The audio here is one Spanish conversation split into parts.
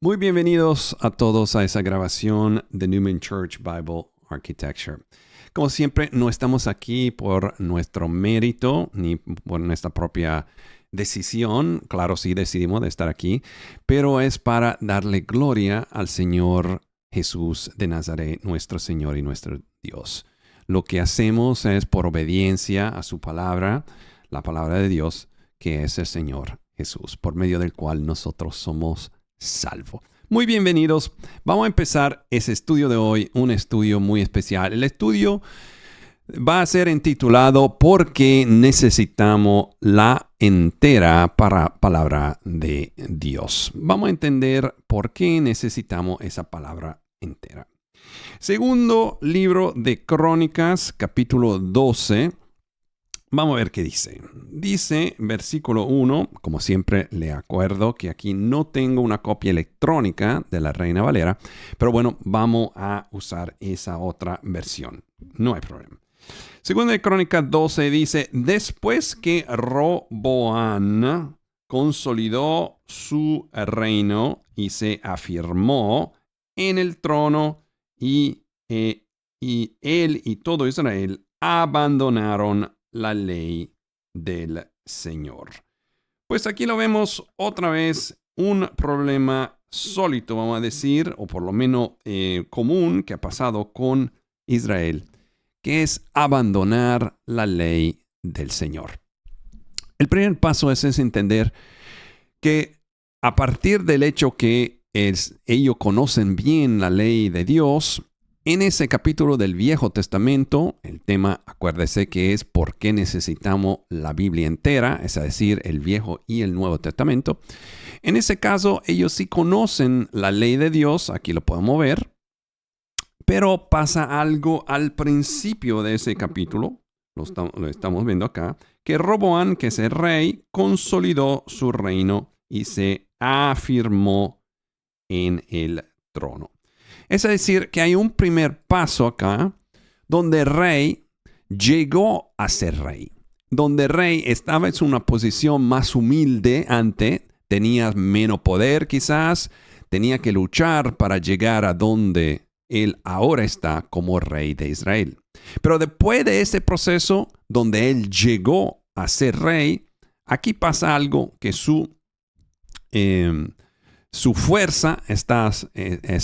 Muy bienvenidos a todos a esa grabación de Newman Church Bible Architecture. Como siempre, no estamos aquí por nuestro mérito ni por nuestra propia decisión. Claro, sí decidimos de estar aquí, pero es para darle gloria al Señor Jesús de Nazaret, nuestro Señor y nuestro Dios. Lo que hacemos es por obediencia a su palabra, la palabra de Dios, que es el Señor Jesús, por medio del cual nosotros somos salvos. Muy bienvenidos. Vamos a empezar ese estudio de hoy, un estudio muy especial. El estudio va a ser intitulado ¿Por qué necesitamos la entera palabra de Dios? Vamos a entender por qué necesitamos esa palabra entera. Segundo libro de Crónicas, capítulo 12. Vamos a ver qué dice. Dice, versículo 1, como siempre le acuerdo que aquí no tengo una copia electrónica de la Reina Valera, pero bueno, vamos a usar esa otra versión. No hay problema. Segunda de Crónicas 12 dice, después que Roboam consolidó su reino y se afirmó en el trono y él y todo Israel abandonaron la ley del Señor. Pues aquí lo vemos otra vez, un problema sólido, vamos a decir, o por lo menos común que ha pasado con Israel, que es abandonar la ley del Señor. El primer paso es entender que a partir del hecho que ellos conocen bien la ley de Dios, en ese capítulo del Viejo Testamento, el tema, acuérdese que es por qué necesitamos la Biblia entera, es decir, el Viejo y el Nuevo Testamento. En ese caso, ellos sí conocen la ley de Dios, aquí lo podemos ver, pero pasa algo al principio de ese capítulo, lo estamos viendo acá, que Roboam, que es el rey, consolidó su reino y se afirmó en el trono. Es decir, que hay un primer paso acá donde el rey llegó a ser rey. Donde el rey estaba en una posición más humilde antes, tenía menos poder quizás, tenía que luchar para llegar a donde él ahora está como rey de Israel. Pero después de ese proceso donde él llegó a ser rey, aquí pasa algo que su fuerza es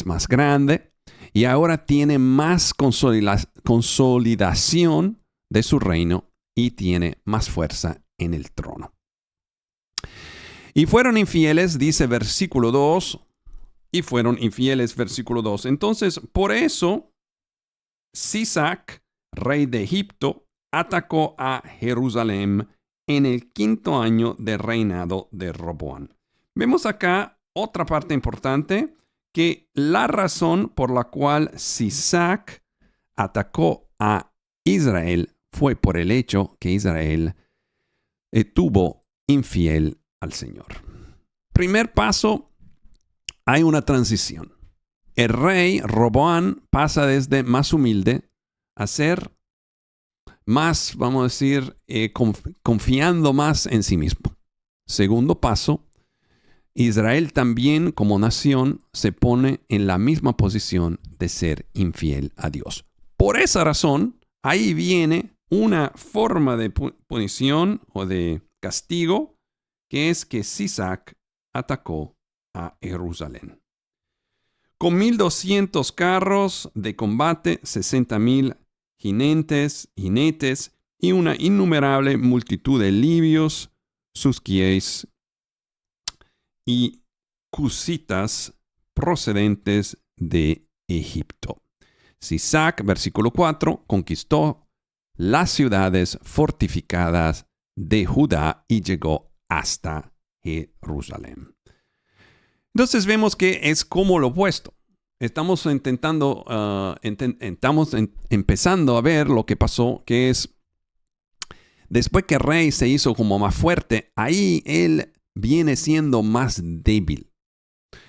más grande y ahora tiene más consolidación de su reino y tiene más fuerza en el trono. Y fueron infieles, dice versículo 2, y fueron infieles, versículo 2. Entonces, por eso, Sisac, rey de Egipto, atacó a Jerusalén en el 5º año de reinado de Roboam. Vemos acá otra parte importante, que la razón por la cual Sisac atacó a Israel fue por el hecho que Israel tuvo infiel al Señor. Primer paso, hay una transición. El rey Roboam pasa desde más humilde a ser más, vamos a decir, confiando más en sí mismo. Segundo paso, Israel también como nación se pone en la misma posición de ser infiel a Dios. Por esa razón, ahí viene una forma de punición o de castigo, que es que Sisac atacó a Jerusalén. Con 1,200 carros de combate, 60,000 jinetes y una innumerable multitud de libios, susquíes y cusitas procedentes de Egipto. Sisac, versículo 4, conquistó las ciudades fortificadas de Judá y llegó hasta Jerusalén. Entonces vemos que es como lo opuesto. Estamos empezando a ver lo que pasó, que es después que el rey se hizo como más fuerte, ahí él viene siendo más débil.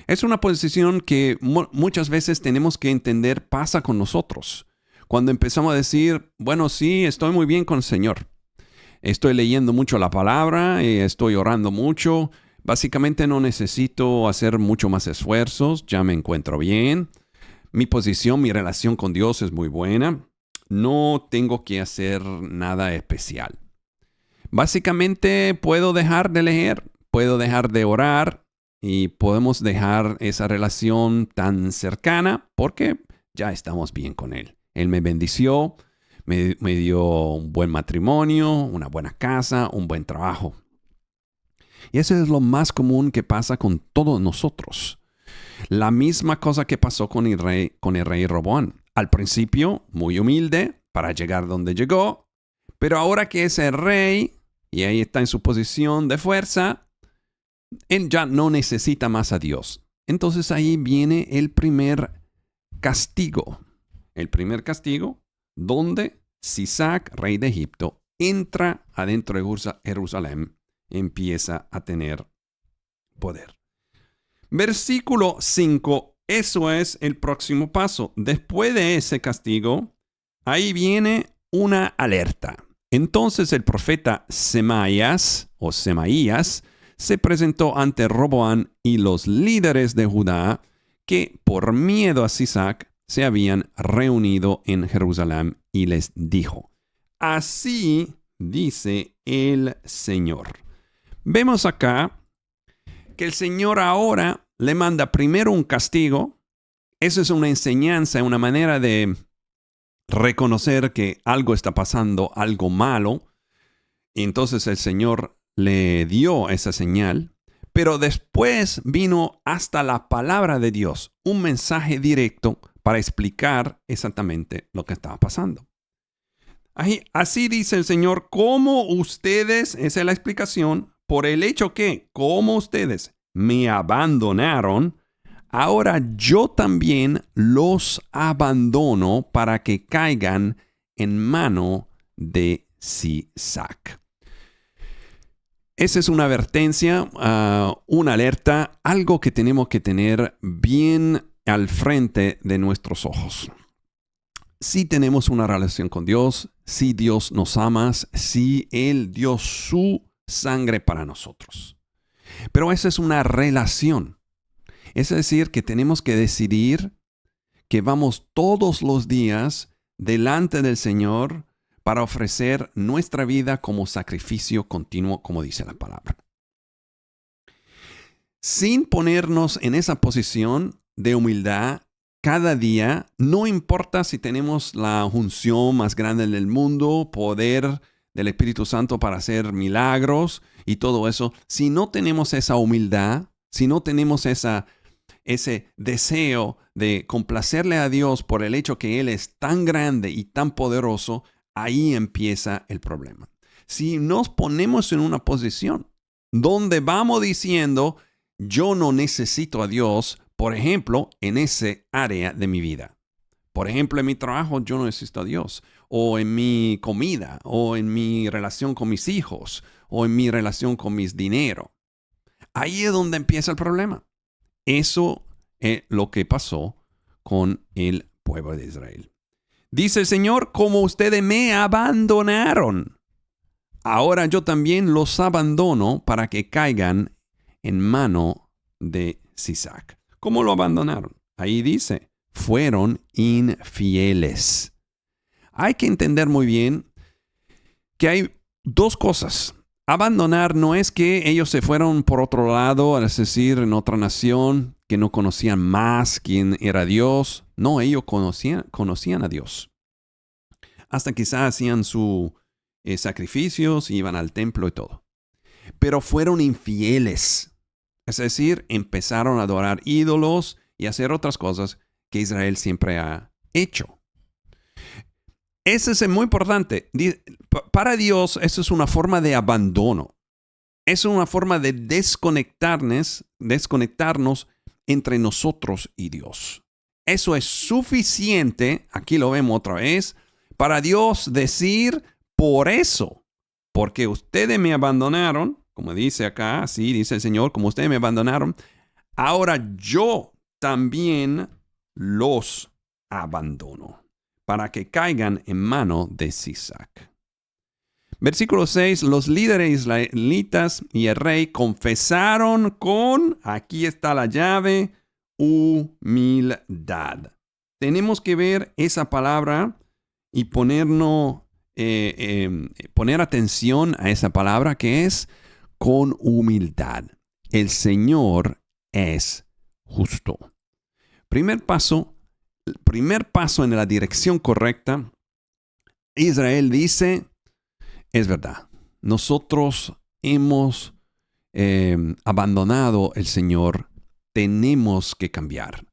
Es una posición que muchas veces tenemos que entender pasa con nosotros. Cuando empezamos a decir, bueno, sí, estoy muy bien con el Señor. Estoy leyendo mucho la palabra, estoy orando mucho, Básicamente no necesito hacer mucho más esfuerzos, ya me encuentro bien. Mi posición, mi relación con Dios es muy buena. No tengo que hacer nada especial. Básicamente puedo dejar de leer, puedo dejar de orar y podemos dejar esa relación tan cercana porque ya estamos bien con Él. Él me bendició, me dio un buen matrimonio, una buena casa, un buen trabajo. Y eso es lo más común que pasa con todos nosotros. La misma cosa que pasó con el rey Roboán. Al principio, muy humilde para llegar donde llegó, pero ahora que es el rey y ahí está en su posición de fuerza, él ya no necesita más a Dios. Entonces ahí viene el primer castigo. El primer castigo donde Sisac, rey de Egipto, entra adentro de Jerusalén, empieza a tener poder. Versículo 5, eso es el próximo paso. Después de ese castigo, ahí viene una alerta. Entonces el profeta Semaías se presentó ante Roboán y los líderes de Judá que por miedo a Sisac se habían reunido en Jerusalén y les dijo, así dice el Señor. Vemos acá que el Señor ahora le manda primero un castigo. Eso es una enseñanza, una manera de reconocer que algo está pasando, algo malo. Y entonces el Señor le dio esa señal. Pero después vino hasta la palabra de Dios, un mensaje directo para explicar exactamente lo que estaba pasando. Así dice el Señor, como ustedes, esa es la explicación, por el hecho que, como ustedes me abandonaron, ahora yo también los abandono para que caigan en mano de Sisac. Esa es una advertencia, una alerta, algo que tenemos que tener bien al frente de nuestros ojos. Si tenemos una relación con Dios, si Dios nos ama, si Él dio su sangre para nosotros. Pero esa es una relación. Es decir, que tenemos que decidir que vamos todos los días delante del Señor para ofrecer nuestra vida como sacrificio continuo, como dice la palabra. Sin ponernos en esa posición de humildad cada día, no importa si tenemos la unción más grande del mundo, poder del Espíritu Santo para hacer milagros y todo eso, si no tenemos esa humildad, si no tenemos ese deseo de complacerle a Dios por el hecho que Él es tan grande y tan poderoso, ahí empieza el problema. Si nos ponemos en una posición donde vamos diciendo, yo no necesito a Dios, por ejemplo, en ese área de mi vida. Por ejemplo, en mi trabajo yo no necesito a Dios. O en mi comida, o en mi relación con mis hijos, o en mi relación con mis dinero. Ahí es donde empieza el problema. Eso es lo que pasó con el pueblo de Israel. Dice el Señor, como ustedes me abandonaron, ahora yo también los abandono para que caigan en mano de Sisac. ¿Cómo lo abandonaron? Ahí dice, fueron infieles. Hay que entender muy bien que hay dos cosas. Abandonar no es que ellos se fueron por otro lado, es decir, en otra nación, que no conocían más quién era Dios. No, ellos conocían a Dios. Hasta quizás hacían sus sacrificios, iban al templo y todo. Pero fueron infieles. Es decir, empezaron a adorar ídolos y hacer otras cosas que Israel siempre ha hecho. Eso es muy importante. Para Dios, eso es una forma de abandono. Es una forma de desconectarnos entre nosotros y Dios. Eso es suficiente, aquí lo vemos otra vez, para Dios decir, por eso, porque ustedes me abandonaron, como dice acá, así dice el Señor, como ustedes me abandonaron, ahora yo también los abandono para que caigan en mano de Sisac. Versículo 6, los líderes israelitas y el rey confesaron con, aquí está la llave, humildad. Tenemos que ver esa palabra y poner atención a esa palabra que es con humildad. El Señor es justo. Primer paso en la dirección correcta. Israel dice, es verdad, nosotros hemos abandonado el Señor, tenemos que cambiar.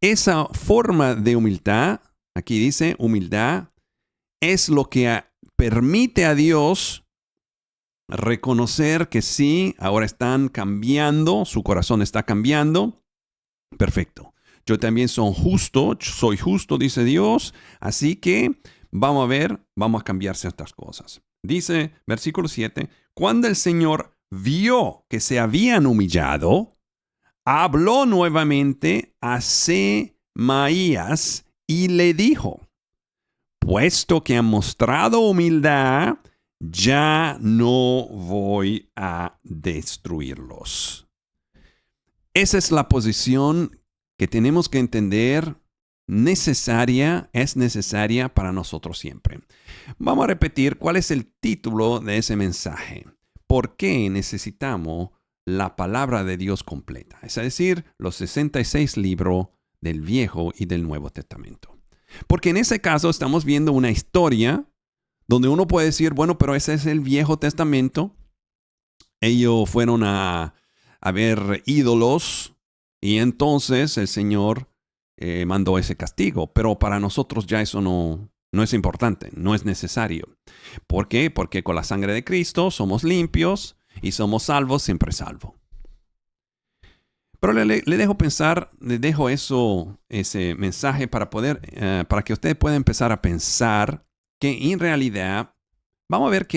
Esa forma de humildad, aquí dice humildad, es lo que permite a Dios reconocer que sí, ahora están cambiando, su corazón está cambiando. Perfecto. Yo también soy justo, dice Dios, así que vamos a cambiar ciertas cosas. Dice, versículo 7, cuando el Señor vio que se habían humillado, habló nuevamente a Semaías y le dijo, puesto que han mostrado humildad, ya no voy a destruirlos. Esa es la posición que tenemos que entender es necesaria para nosotros siempre. Vamos a repetir cuál es el título de ese mensaje. ¿Por qué necesitamos la palabra de Dios completa? Es decir, los 66 libros del Viejo y del Nuevo Testamento. Porque en ese caso estamos viendo una historia donde uno puede decir, bueno, pero ese es el Viejo Testamento. Ellos fueron a ver ídolos y entonces el Señor mandó ese castigo. Pero para nosotros ya eso no es importante, no es necesario. ¿Por qué? Porque con la sangre de Cristo somos limpios y somos salvos, siempre salvos. Pero le dejo ese mensaje para que usted pueda empezar a pensar que en realidad vamos a ver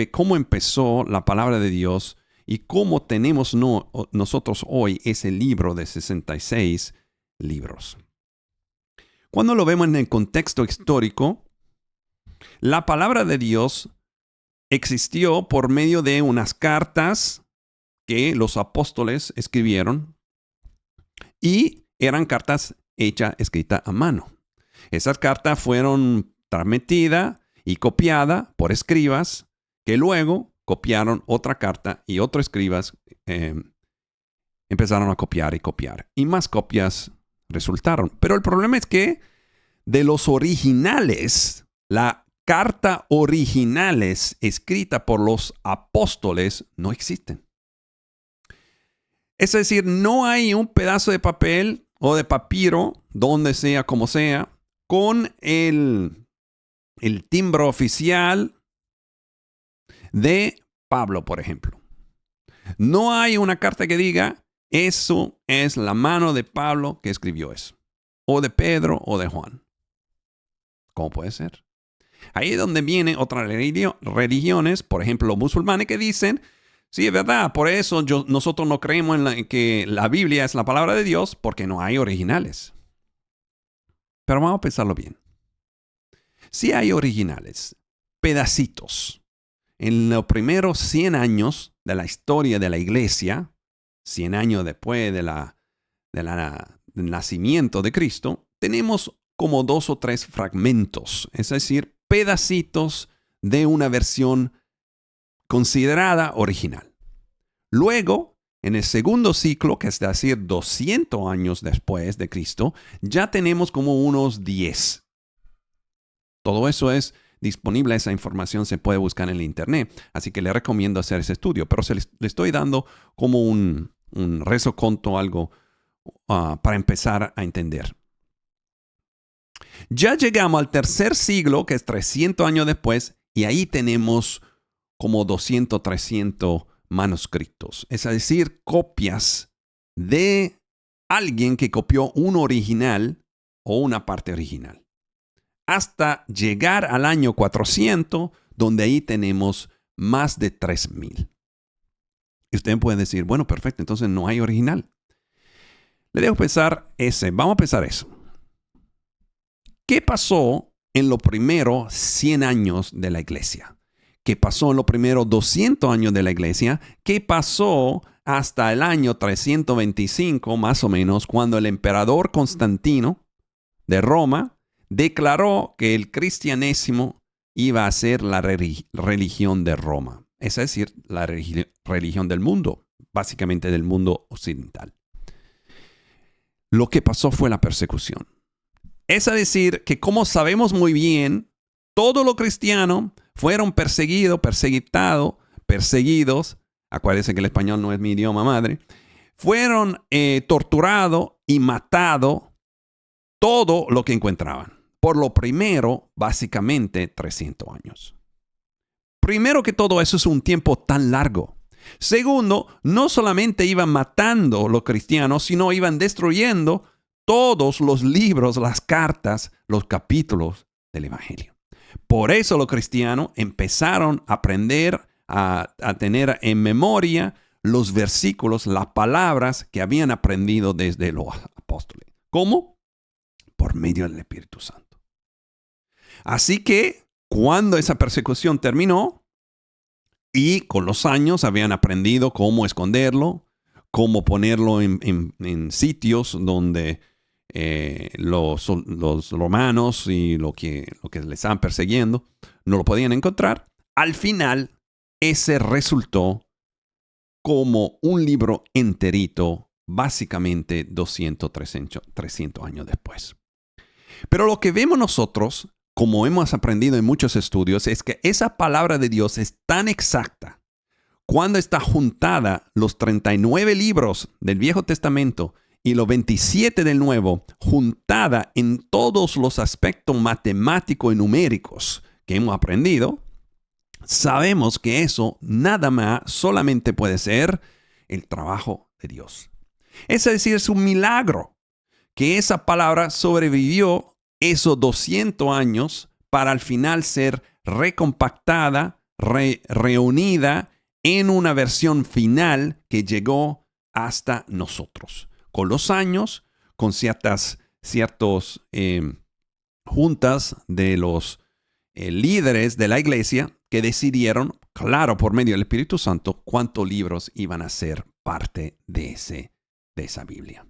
cómo empezó la palabra de Dios y cómo tenemos nosotros hoy ese libro de 66 libros. Cuando lo vemos en el contexto histórico, la palabra de Dios existió por medio de unas cartas que los apóstoles escribieron y eran cartas escritas a mano. Esas cartas fueron transmitidas y copiadas por escribas que luego copiaron otra carta y otros escribas empezaron a copiar y copiar. Y más copias resultaron. Pero el problema es que de los originales, la carta originales escrita por los apóstoles no existen. Es decir, no hay un pedazo de papel o de papiro, donde sea, como sea, con el timbre oficial de Pablo, por ejemplo. No hay una carta que diga, eso es la mano de Pablo que escribió eso. O de Pedro o de Juan. ¿Cómo puede ser? Ahí es donde vienen otras religiones, por ejemplo, los musulmanes, que dicen, sí, es verdad, por eso nosotros no creemos en que la Biblia es la palabra de Dios, porque no hay originales. Pero vamos a pensarlo bien. Sí hay originales, pedacitos. En los primeros 100 años de la historia de la iglesia, 100 años después del nacimiento de Cristo, tenemos como 2 o 3 fragmentos, es decir, pedacitos de una versión considerada original. Luego, en el segundo ciclo, que es decir, 200 años después de Cristo, ya tenemos como unos 10. Todo eso es disponible, esa información se puede buscar en el internet, así que le recomiendo hacer ese estudio, pero le estoy dando como un resoconto, algo para empezar a entender. Ya llegamos al tercer siglo, que es 300 años después, y ahí tenemos como 200, 300 manuscritos, es decir, copias de alguien que copió un original o una parte original. Hasta llegar al año 400, donde ahí tenemos más de 3,000. Y usted puede decir, bueno, perfecto, entonces no hay original. Le dejo pensar vamos a pensar eso. ¿Qué pasó en los primeros 100 años de la iglesia? qué pasó en los primeros 200 años de la iglesia, qué pasó hasta el año 325 más o menos, cuando el emperador Constantino de Roma declaró que el cristianismo iba a ser la religión de Roma, es decir, la religión del mundo, básicamente del mundo occidental. Lo que pasó fue la persecución. Es decir, que como sabemos muy bien, todos los cristianos fueron perseguidos. Acuérdense que el español no es mi idioma madre. Fueron torturados y matados todo lo que encontraban. Por lo primero, básicamente 300 años. Primero que todo, eso es un tiempo tan largo. Segundo, no solamente iban matando a los cristianos, sino iban destruyendo todos los libros, las cartas, los capítulos del Evangelio. Por eso los cristianos empezaron a aprender a tener en memoria los versículos, las palabras que habían aprendido desde los apóstoles. ¿Cómo? Por medio del Espíritu Santo. Así que cuando esa persecución terminó y con los años habían aprendido cómo esconderlo, cómo ponerlo en sitios donde los romanos y lo que les estaban persiguiendo no lo podían encontrar, al final ese resultó como un libro enterito, básicamente 300 años después. Pero lo que vemos nosotros, como hemos aprendido en muchos estudios, es que esa palabra de Dios es tan exacta cuando está juntada los 39 libros del Viejo Testamento y los 27 del Nuevo, juntada en todos los aspectos matemáticos y numéricos que hemos aprendido, sabemos que eso nada más solamente puede ser el trabajo de Dios. Es decir, es un milagro que esa palabra sobrevivió esos 200 años para al final ser recompactada, reunida en una versión final que llegó hasta nosotros. Con los años, con ciertas juntas de los líderes de la iglesia que decidieron, claro, por medio del Espíritu Santo, cuántos libros iban a ser parte de esa Biblia.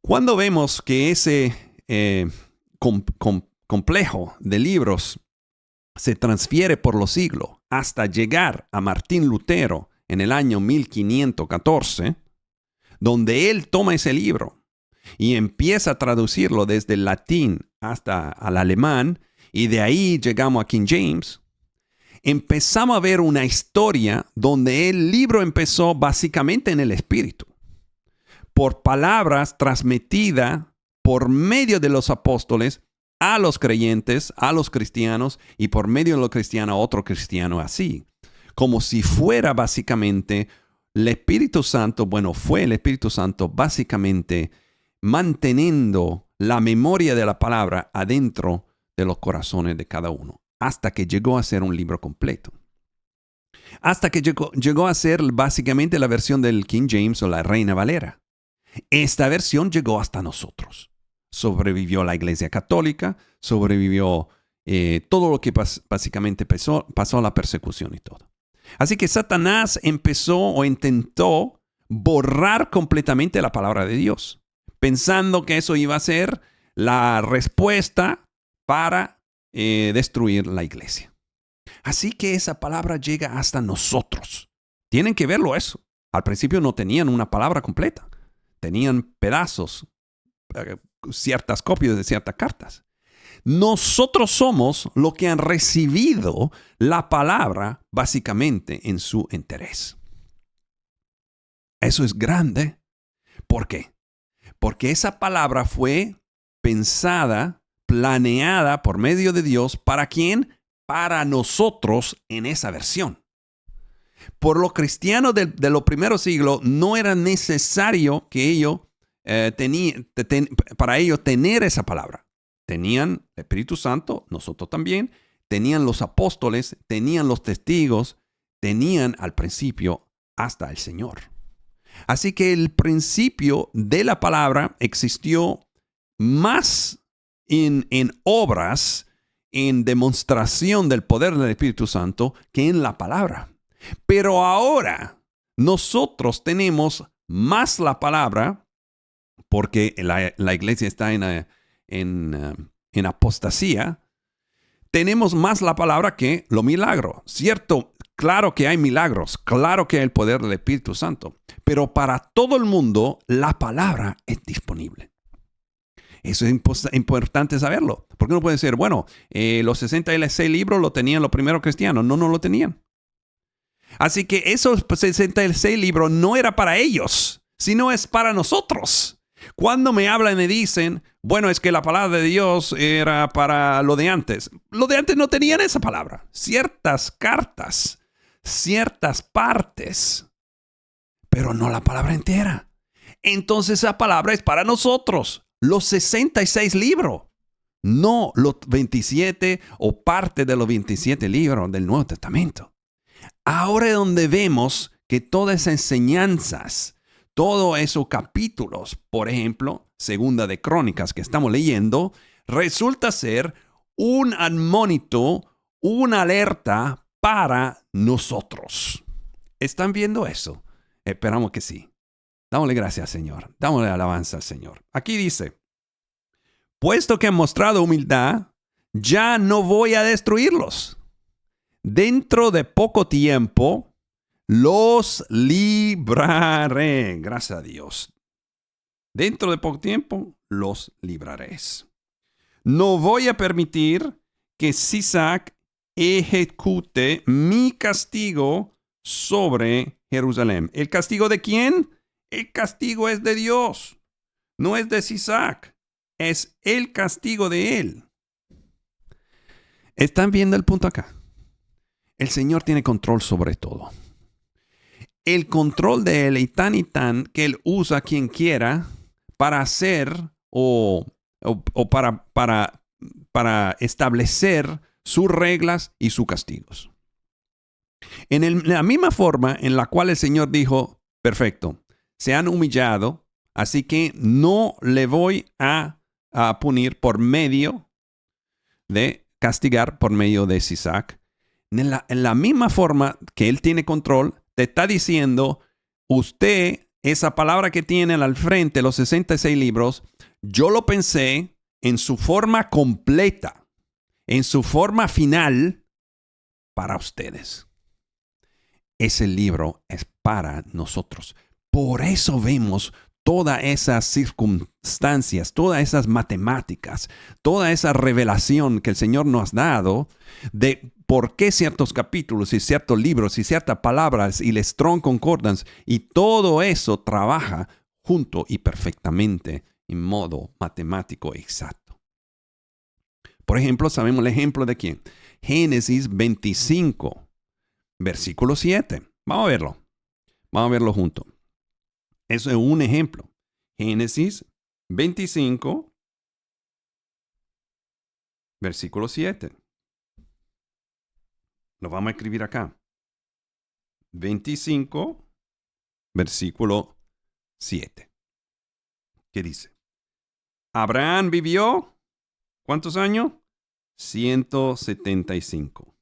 Cuando vemos que ese complejo de libros se transfiere por los siglos hasta llegar a Martín Lutero en el año 1514, donde él toma ese libro y empieza a traducirlo desde el latín hasta al alemán, y de ahí llegamos a King James, empezamos a ver una historia donde el libro empezó básicamente en el Espíritu, por palabras transmitidas por medio de los apóstoles a los creyentes, a los cristianos, y por medio de los cristianos a otro cristiano, así, como si fuera básicamente el Espíritu Santo. Bueno, fue el Espíritu Santo básicamente manteniendo la memoria de la palabra adentro de los corazones de cada uno, hasta que llegó a ser un libro completo. Hasta que llegó a ser básicamente la versión del King James o la Reina Valera. Esta versión llegó hasta nosotros. Sobrevivió la Iglesia Católica, sobrevivió todo lo que básicamente pasó la persecución y todo. Así que Satanás empezó o intentó borrar completamente la palabra de Dios, pensando que eso iba a ser la respuesta para destruir la iglesia. Así que esa palabra llega hasta nosotros. Tienen que verlo eso. Al principio no tenían una palabra completa. Tenían pedazos, ciertas copias de ciertas cartas. Nosotros somos los que han recibido la palabra básicamente en su interés. Eso es grande. ¿Por qué? Porque esa palabra fue pensada, planeada por medio de Dios. ¿Para quién? Para nosotros en esa versión. Por los cristianos de los primeros siglos no era necesario que ellos para ellos tener esa palabra. Tenían el Espíritu Santo, nosotros también, tenían los apóstoles, tenían los testigos, tenían al principio hasta el Señor. Así que el principio de la palabra existió más en obras en demostración del poder del Espíritu Santo que en la palabra. Pero ahora nosotros tenemos más la palabra porque la iglesia está en apostasía. Tenemos más la palabra que los milagros. Cierto, claro que hay milagros, claro que hay el poder del Espíritu Santo, pero para todo el mundo la palabra es disponible. Eso es importante saberlo, porque uno puede decir, bueno, los 66 libros lo tenían los primeros cristianos. No lo tenían. Así que esos 66 libros no era para ellos, sino es para nosotros. Cuando me hablan y me dicen, bueno, es que la palabra de Dios era para lo de antes. Lo de antes no tenían esa palabra. Ciertas cartas, ciertas partes, pero no la palabra entera. Entonces esa palabra es para nosotros. Los 66 libros, no los 27 o parte de los 27 libros del Nuevo Testamento. Ahora es donde vemos que todas esas enseñanzas, todos esos capítulos, por ejemplo, Segunda de Crónicas que estamos leyendo, resulta ser un admónito, una alerta para nosotros. ¿Están viendo eso? Esperamos que sí. Dámosle gracias, Señor. Dámosle alabanza al Señor. Aquí dice, puesto que han mostrado humildad, ya no voy a destruirlos. Dentro de poco tiempo, los libraré. Gracias a Dios. Dentro de poco tiempo, los libraré. No voy a permitir que Sisac ejecute mi castigo sobre Jerusalén. ¿El castigo de quién? El castigo es de Dios. No es de Sisac. Es el castigo de él. ¿Están viendo el punto acá? El Señor tiene control sobre todo. El control de él y tan que él usa a quien quiera para hacer o para establecer sus reglas y sus castigos. En la misma forma en la cual el Señor dijo, perfecto, se han humillado, así que no le voy a punir por medio de castigar por medio de Sisac. En la misma forma que él tiene control, te está diciendo, usted, esa palabra que tiene al frente, los 66 libros, yo lo pensé en su forma completa, en su forma final, para ustedes. Ese libro es para nosotros. Por eso vemos todas esas circunstancias, todas esas matemáticas, toda esa revelación que el Señor nos ha dado de por qué ciertos capítulos y ciertos libros y ciertas palabras y el Strong Concordance y todo eso trabaja junto y perfectamente en modo matemático exacto. Por ejemplo, sabemos el ejemplo de quién. Génesis 25, versículo 7. Vamos a verlo. Vamos a verlo juntos. Eso es un ejemplo. Génesis 25, versículo 7. Lo vamos a escribir acá. 25, versículo 7. ¿Qué dice? Abraham vivió, ¿cuántos años? 175.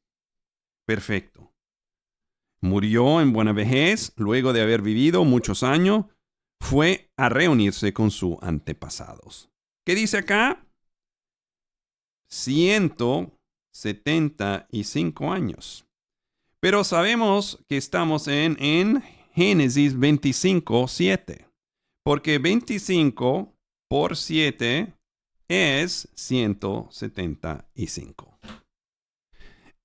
Perfecto. Murió en buena vejez, luego de haber vivido muchos años, fue a reunirse con sus antepasados. ¿Qué dice acá? 175 años. Pero sabemos que estamos en Génesis 25, 7. Porque 25 por 7 es 175.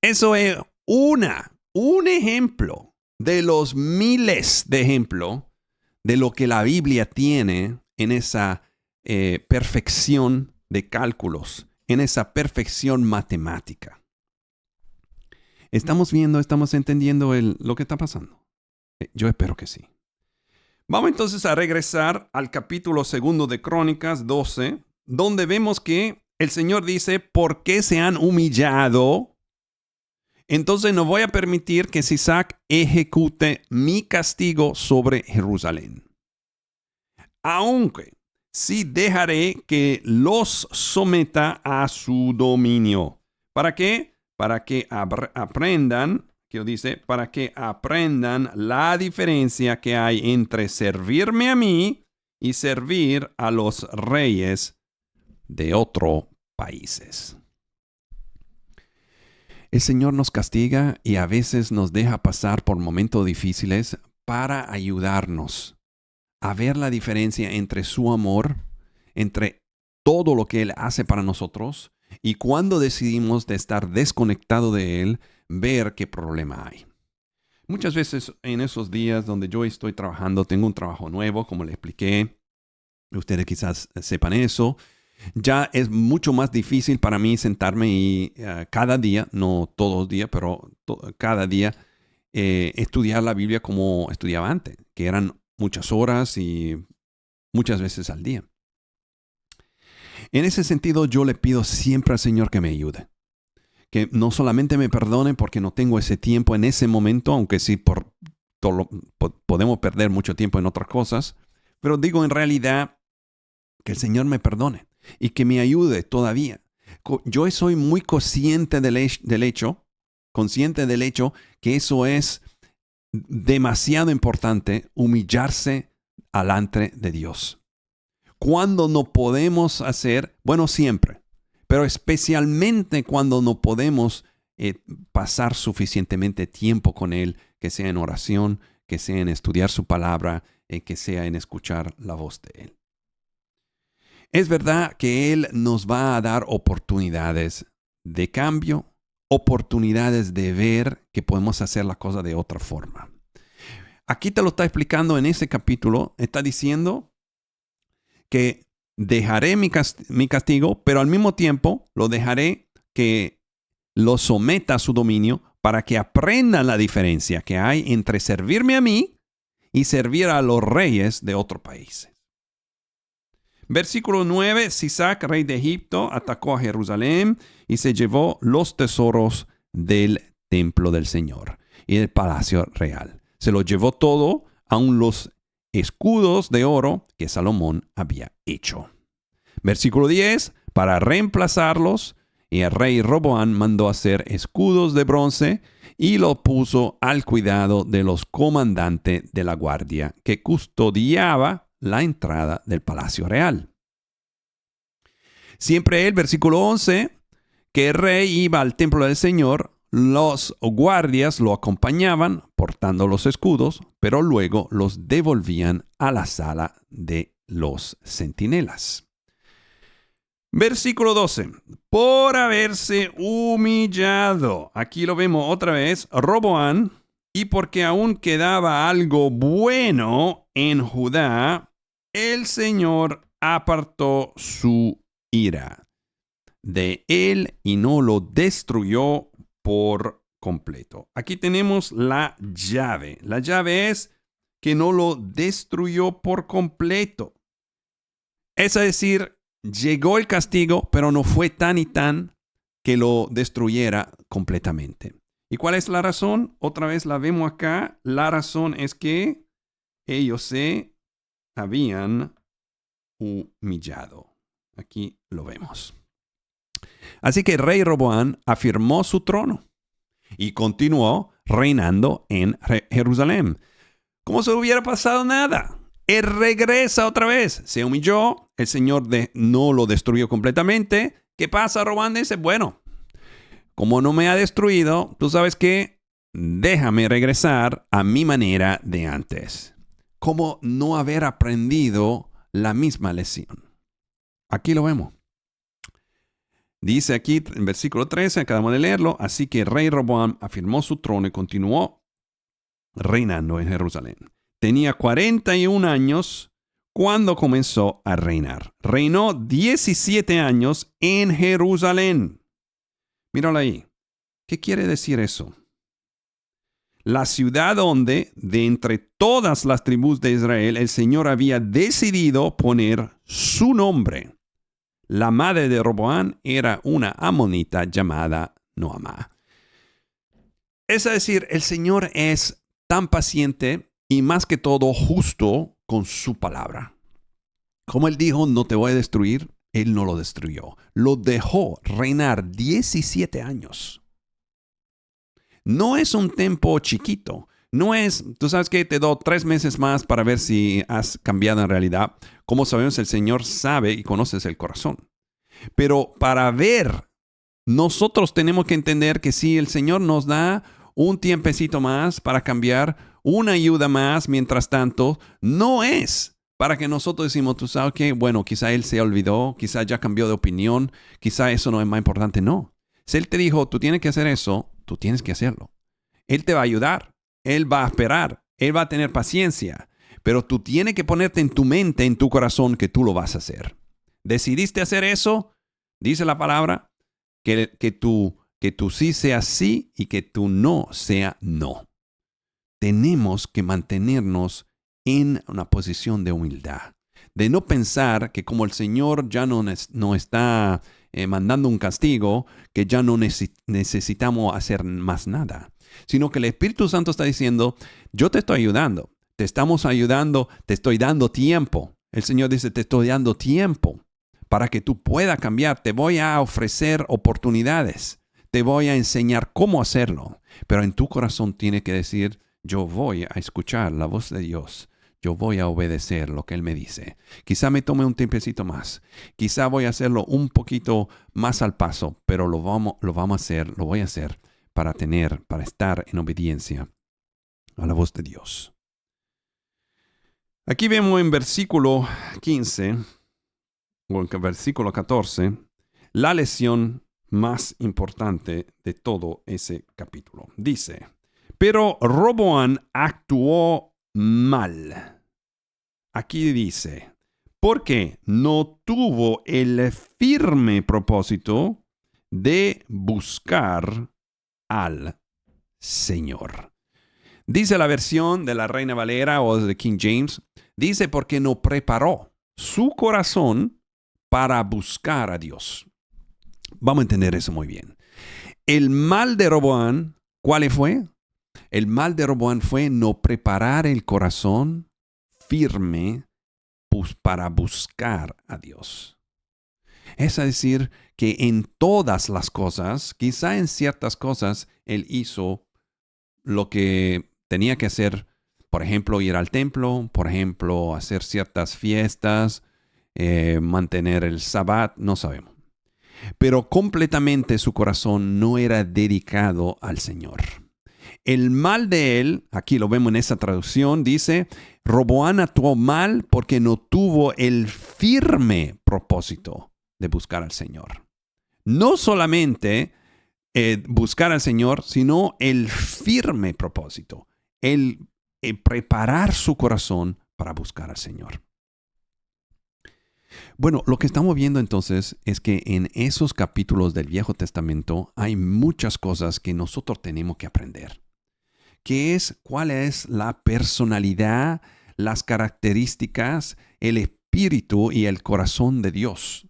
Eso es un ejemplo de los miles de ejemplos de lo que la Biblia tiene en esa perfección de cálculos, en esa perfección matemática. ¿Estamos viendo, estamos entendiendo lo que está pasando? Yo espero que sí. Vamos entonces a regresar al capítulo 2 de Crónicas 12, donde vemos que el Señor dice, ¿por qué se han humillado? Entonces no voy a permitir que Sisac ejecute mi castigo sobre Jerusalén. Aunque sí dejaré que los someta a su dominio. ¿Para qué? Para que aprendan, que dice, para que aprendan la diferencia que hay entre servirme a mí y servir a los reyes de otros países. El Señor nos castiga y a veces nos deja pasar por momentos difíciles para ayudarnos a ver la diferencia entre su amor, entre todo lo que Él hace para nosotros, y cuando decidimos de estar desconectado de Él, ver qué problema hay. Muchas veces en esos días donde yo estoy trabajando, tengo un trabajo nuevo, como le expliqué, ustedes quizás sepan eso, ya es mucho más difícil para mí sentarme y cada día, no todos los días, pero cada día estudiar la Biblia como estudiaba antes, que eran muchas horas y muchas veces al día. En ese sentido, yo le pido siempre al Señor que me ayude. Que no solamente me perdone porque no tengo ese tiempo en ese momento, aunque sí podemos perder mucho tiempo en otras cosas, pero digo en realidad que el Señor me perdone y que me ayude todavía. Yo soy muy consciente del hecho que eso es demasiado importante, humillarse delante de Dios. Cuando no podemos hacer, bueno, siempre, pero especialmente cuando no podemos pasar suficientemente tiempo con Él, que sea en oración, que sea en estudiar su palabra, que sea en escuchar la voz de Él. Es verdad que Él nos va a dar oportunidades de cambio, oportunidades de ver que podemos hacer la cosa de otra forma. Aquí te lo está explicando en ese capítulo, está diciendo que dejaré mi castigo, pero al mismo tiempo lo dejaré que lo someta a su dominio para que aprendan la diferencia que hay entre servirme a mí y servir a los reyes de otro país. Versículo 9, Sisac, rey de Egipto, atacó a Jerusalén y se llevó los tesoros del templo del Señor y del palacio real. Se lo llevó todo, aun los escudos de oro que Salomón había hecho. Versículo 10, para reemplazarlos, y el rey Roboam mandó hacer escudos de bronce y lo puso al cuidado de los comandantes de la guardia que custodiaba la entrada del palacio real. Siempre el versículo 11, que el rey iba al templo del Señor, los guardias lo acompañaban portando los escudos, pero luego los devolvían a la sala de los centinelas. Versículo 12, por haberse humillado, aquí lo vemos otra vez, Roboam, y porque aún quedaba algo bueno en Judá, el Señor apartó su ira de él y no lo destruyó por completo. Aquí tenemos la llave. La llave es que no lo destruyó por completo. Es decir, llegó el castigo, pero no fue tan y tan que lo destruyera completamente. ¿Y cuál es la razón? Otra vez la vemos acá. La razón es que ellos se habían humillado. Aquí lo vemos. Así que el rey Roboam afirmó su trono y continuó reinando en Jerusalén. Como si no hubiera pasado nada. Él regresa otra vez. Se humilló. El Señor no lo destruyó completamente. ¿Qué pasa? Roboam dice, bueno, como no me ha destruido, ¿tú sabes qué? Déjame regresar a mi manera de antes. Como no haber aprendido la misma lección. Aquí lo vemos. Dice aquí en versículo 13, acabamos de leerlo, así que el rey Roboam afirmó su trono y continuó reinando en Jerusalén. Tenía 41 años cuando comenzó a reinar. Reinó 17 años en Jerusalén. Míralo ahí. ¿Qué quiere decir eso? La ciudad donde, de entre todas las tribus de Israel, el Señor había decidido poner su nombre. La madre de Roboam era una amonita llamada Noamá. Es decir, el Señor es tan paciente y más que todo justo con su palabra. Como Él dijo, no te voy a destruir, Él no lo destruyó. Lo dejó reinar 17 años. No es un tiempo chiquito. No es, tú sabes que te doy 3 meses más para ver si has cambiado en realidad. Como sabemos, el Señor sabe y conoce el corazón. Pero para ver, nosotros tenemos que entender que si el Señor nos da un tiempecito más para cambiar, una ayuda más mientras tanto, no es para que nosotros decimos, tú sabes que, bueno, quizá Él se olvidó, quizá ya cambió de opinión, quizá eso no es más importante. No. Si Él te dijo, tú tienes que hacer eso, tú tienes que hacerlo. Él te va a ayudar, Él va a esperar, Él va a tener paciencia, pero tú tienes que ponerte en tu mente, en tu corazón, que tú lo vas a hacer. ¿Decidiste hacer eso? Dice la palabra, que tu sí sea sí y que tu no sea no. Tenemos que mantenernos en una posición de humildad, de no pensar que como el Señor ya no está mandando un castigo, que ya no necesitamos hacer más nada, sino que el Espíritu Santo está diciendo, yo te estoy ayudando, te estamos ayudando, te estoy dando tiempo. El Señor dice, te estoy dando tiempo para que tú puedas cambiar. Te voy a ofrecer oportunidades, te voy a enseñar cómo hacerlo, pero en tu corazón tiene que decir, yo voy a escuchar la voz de Dios. Yo voy a obedecer lo que Él me dice. Quizá me tome un tiempecito más. Quizá voy a hacerlo un poquito más al paso, pero lo voy a hacer para estar en obediencia a la voz de Dios. Aquí vemos en versículo 15, o en versículo 14, la lección más importante de todo ese capítulo. Dice, pero Roboam actuó mal. Aquí dice, porque no tuvo el firme propósito de buscar al Señor. Dice la versión de la Reina Valera o de King James, dice porque no preparó su corazón para buscar a Dios. Vamos a entender eso muy bien. El mal de Roboam, ¿cuál fue? El mal de Roboam fue no preparar el corazón firme para buscar a Dios. Es decir, que en todas las cosas, quizá en ciertas cosas, él hizo lo que tenía que hacer. Por ejemplo, ir al templo, por ejemplo, hacer ciertas fiestas, mantener el sabbat, no sabemos. Pero completamente su corazón no era dedicado al Señor. El mal de él, aquí lo vemos en esa traducción, dice, Roboam actuó mal porque no tuvo el firme propósito de buscar al Señor. No solamente buscar al Señor, sino el firme propósito, el preparar su corazón para buscar al Señor. Bueno, lo que estamos viendo entonces es que en esos capítulos del Viejo Testamento hay muchas cosas que nosotros tenemos que aprender. ¿Cuál es la personalidad, las características, el espíritu y el corazón de Dios?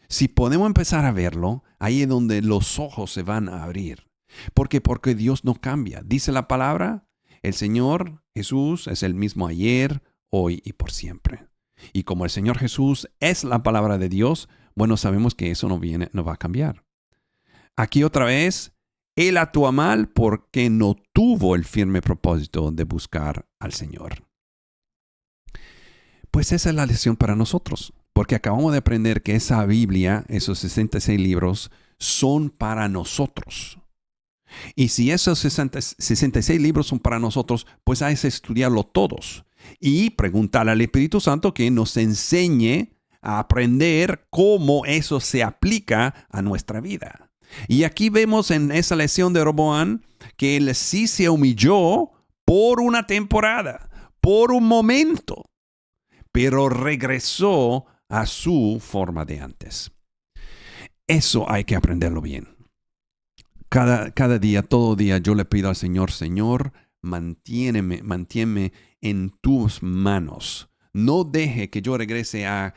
Si podemos empezar a verlo, ahí es donde los ojos se van a abrir. ¿Por qué? Porque Dios no cambia. Dice la palabra, el Señor Jesús es el mismo ayer, hoy y por siempre. Y como el Señor Jesús es la palabra de Dios, bueno, sabemos que eso no va a cambiar. Aquí otra vez, Él actúa mal porque no tuvo el firme propósito de buscar al Señor. Pues esa es la lección para nosotros, porque acabamos de aprender que esa Biblia, esos 66 libros, son para nosotros. Y si esos 66 libros son para nosotros, pues hay que estudiarlo todos y preguntarle al Espíritu Santo que nos enseñe a aprender cómo eso se aplica a nuestra vida. Y aquí vemos en esa lección de Roboam que él sí se humilló por una temporada, por un momento, pero regresó a su forma de antes. Eso hay que aprenderlo bien. Cada día, todo día, yo le pido al Señor, Señor, mantiénme en tus manos. No deje que yo regrese a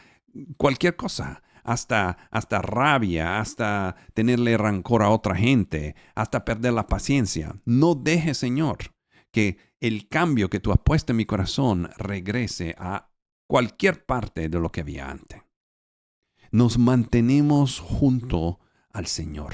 cualquier cosa, hasta rabia, hasta tenerle rancor a otra gente, hasta perder la paciencia. No deje, Señor, que el cambio que tú has puesto en mi corazón regrese a cualquier parte de lo que había antes. nos mantenemos junto al Señor.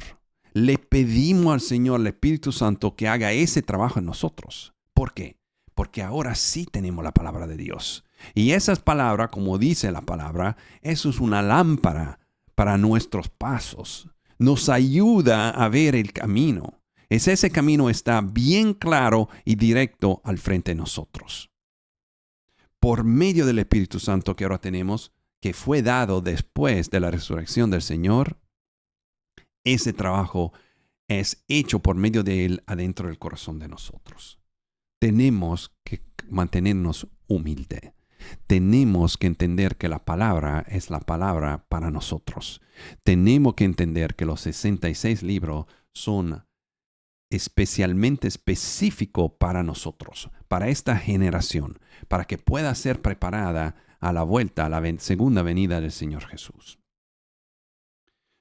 Le pedimos al Señor, al Espíritu Santo, que haga ese trabajo en nosotros. ¿Por qué? Porque ahora sí tenemos la palabra de Dios. Y esa palabra, como dice la palabra, eso es una lámpara para nuestros pasos. Nos ayuda a ver el camino. Ese camino está bien claro y directo al frente de nosotros. Por medio del Espíritu Santo que ahora tenemos, que fue dado después de la resurrección del Señor, ese trabajo es hecho por medio de Él adentro del corazón de nosotros. Tenemos que mantenernos humildes. Tenemos que entender que la palabra es la palabra para nosotros. Tenemos que entender que los 66 libros son especialmente específicos para nosotros, para esta generación, para que pueda ser preparada a la vuelta, a la segunda venida del Señor Jesús.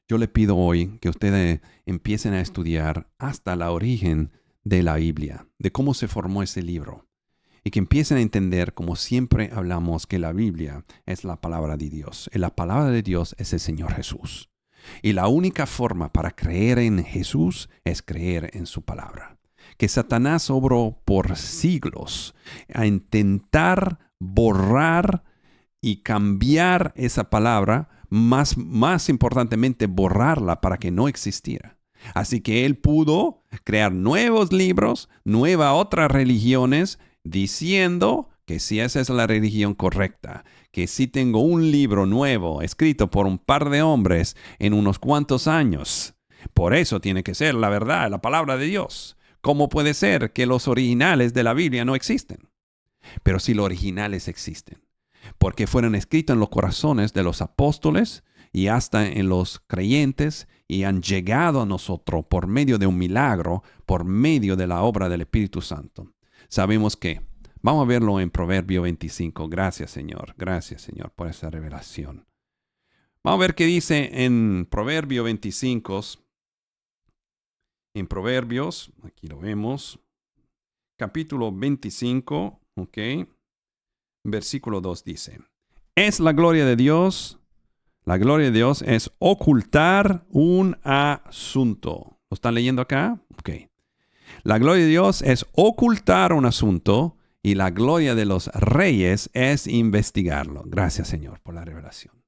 Yo le pido hoy que ustedes empiecen a estudiar hasta el origen de la Biblia, de cómo se formó ese libro. Y que empiecen a entender, como siempre hablamos, que la Biblia es la palabra de Dios. Y la palabra de Dios es el Señor Jesús. Y la única forma para creer en Jesús es creer en su palabra. Que Satanás obró por siglos a intentar borrar y cambiar esa palabra, más importantemente borrarla para que no existiera. Así que él pudo crear nuevos libros, otras religiones, diciendo que si esa es la religión correcta, que si tengo un libro nuevo escrito por un par de hombres en unos cuantos años, por eso tiene que ser la verdad, la palabra de Dios. ¿Cómo puede ser que los originales de la Biblia no existen? Pero sí los originales existen, porque fueron escritos en los corazones de los apóstoles y hasta en los creyentes y han llegado a nosotros por medio de un milagro, por medio de la obra del Espíritu Santo. Sabemos que, vamos a verlo en Proverbio 25. Gracias, Señor, por esa revelación. Vamos a ver qué dice en Proverbio 25. En Proverbios, aquí lo vemos, capítulo 25, ok, versículo 2 dice: es la gloria de Dios es ocultar un asunto. ¿Lo están leyendo acá? Ok. La gloria de Dios es ocultar un asunto y la gloria de los reyes es investigarlo. Gracias, Señor, por la revelación.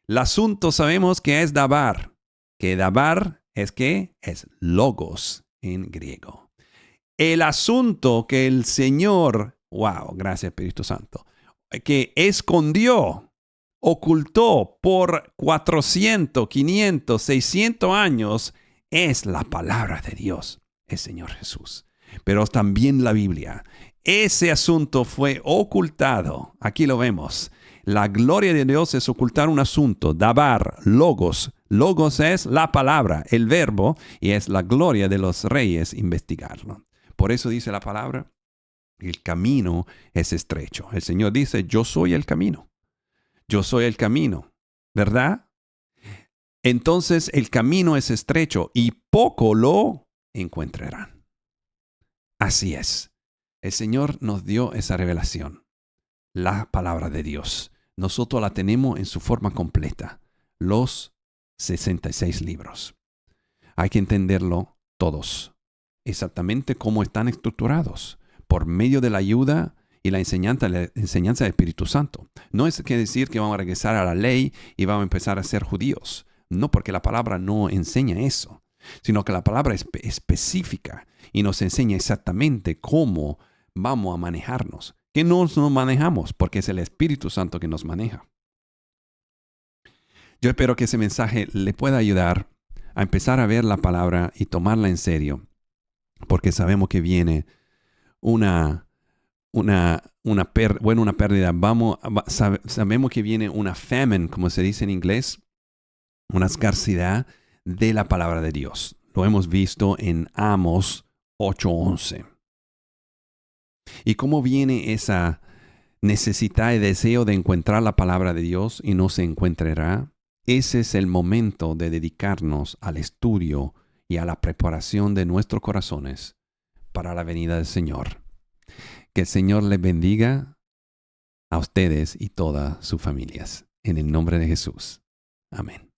El asunto sabemos que es dabar. Que dabar es ¿qué? Es logos en griego. El asunto que el Señor, gracias Espíritu Santo, que escondió, ocultó por 400, 500, 600 años, es la palabra de Dios, el Señor Jesús. Pero también la Biblia. Ese asunto fue ocultado. Aquí lo vemos. La gloria de Dios es ocultar un asunto. Dabar, logos. Logos es la palabra, el verbo, y es la gloria de los reyes investigarlo. Por eso dice la palabra, el camino es estrecho. El Señor dice, yo soy el camino. Yo soy el camino, ¿verdad? Entonces el camino es estrecho y poco lo encontrarán. Así es. El Señor nos dio esa revelación, la palabra de Dios. Nosotros la tenemos en su forma completa, los 66 libros. Hay que entenderlo todos, exactamente cómo están estructurados, por medio de la ayuda y la enseñanza del Espíritu Santo. No es que decir que vamos a regresar a la ley y vamos a empezar a ser judíos. No, porque la palabra no enseña eso, sino que la palabra es específica y nos enseña exactamente cómo vamos a manejarnos. Que no nos manejamos, porque es el Espíritu Santo que nos maneja. Yo espero que ese mensaje le pueda ayudar a empezar a ver la palabra y tomarla en serio, porque sabemos que viene una pérdida. Sabemos que viene una famine, como se dice en inglés, una escasidad de la palabra de Dios. Lo hemos visto en Amos 8:11. ¿Y cómo viene esa necesidad y deseo de encontrar la palabra de Dios y no se encontrará? Ese es el momento de dedicarnos al estudio y a la preparación de nuestros corazones para la venida del Señor. Que el Señor les bendiga a ustedes y todas sus familias. En el nombre de Jesús. Amén.